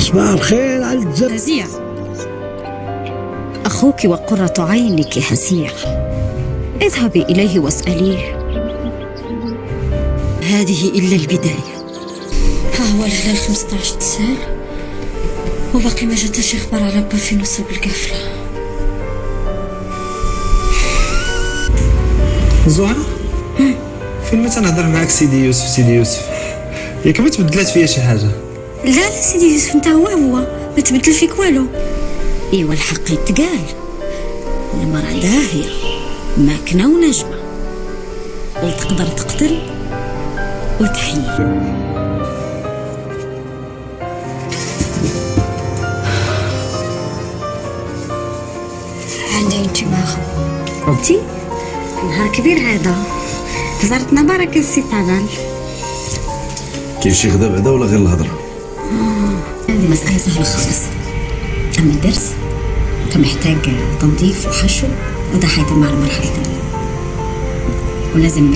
صباح الخير على الجزائر. هزيع أخوك وقرة عينك هزيع، اذهبي إليه واسأليه. هذه إلا البداية. ها هو الهلال 15 تسال وباقي ما جاتش اخبار على با في نص بالقافله. زهرة فين ما تنهضر معاك سيدي يوسف سيدي يوسف، ياك ما تبدلات فيا شي حاجه؟ لا سيدي يوسف انت هو ما تبدل فيك والو. ايوا الحق يتقال، المرأة داهية ماكنة ونجمة، وتقدر تقتل وتحيي. عندي انتباه. انتي نهار كبير هذا، زرتنا بركة السي طلال. كاين شي غدا بعدا ولا غير الهضره؟ هذه مسألة سهلة خالص، أما الدرس فمحتاج تنظيف وحشو، وده حيتم على مرحلة ولازم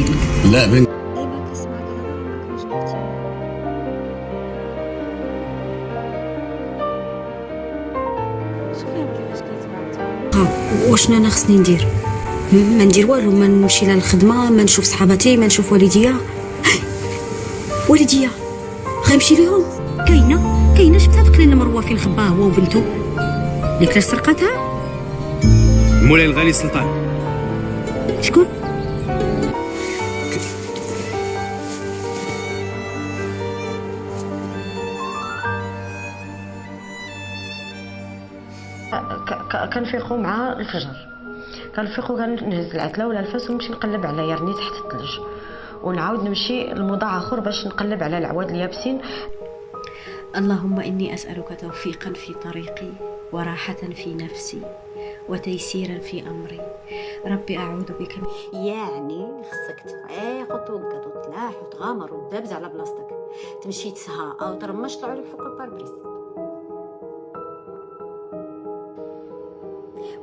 لا بين واشنا انا خصني ندير؟ ما ندير والو، ما نمشي للخدمه، ما نشوف صحاباتي، ما نشوف والديا. والديا غنمشي ليهم؟ كاينه شفتها ديك اللي مروه فين خباه هو وبنته اللي كلاش سرقتها. مولاي الغالي سلطان. شكون؟ كنفيقو مع الفجر، كنفيقو كنهز العتله ولا الفاس ونمشي نقلب على يرني تحت الثلج، ونعاود نمشي لموضع اخر باش نقلب على العواد اليابسين. اللهم إني أسألك توفيقا في طريقي وراحة في نفسي وتيسيرا في أمري. ربي أعوذ بك. يعني خصك تفيق وتوقد وتلاح وتغامر وتدابز على بلاصتك، تمشي تسها أو ترمش طلعوا لك فوق الباربريس.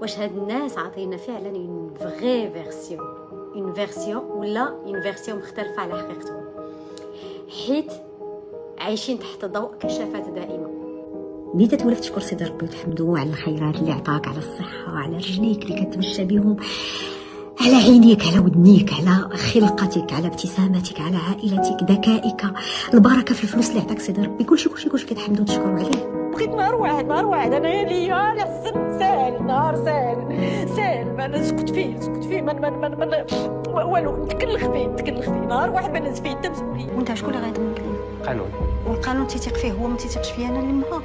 واش هاد الناس عطينا فعلا اون فغي فيرسيون ولا اون فيرسيون مختلفة على حقيقتهم، حيت عايشين تحت ضوء كشافات دائمة. بديت تولف تشكر سيدي ربي وتحمدو على الخيرات اللي عطاك، على الصحة، على رجليك اللي كتمشى بهم، على عينيك، على ودنيك، على خلقتك، على ابتسامتك، على عائلتك، ذكائك، البركة في الفلوس اللي عطاك سيدي ربي. كلشي كتحمدو وتشكروا عليه. بغيت نهار واحد انا ليا لحسن ساهل، نهار ساهل ما نسكت فيه ما والو، نتكلخ فيه نهار واحد ما نهز فيه انت مسؤوليه. وانت شكون اللي غيضمنك؟ قانون، والقانون تيثيق فيه هو، ما تيثيقش فيا انا اللي مها.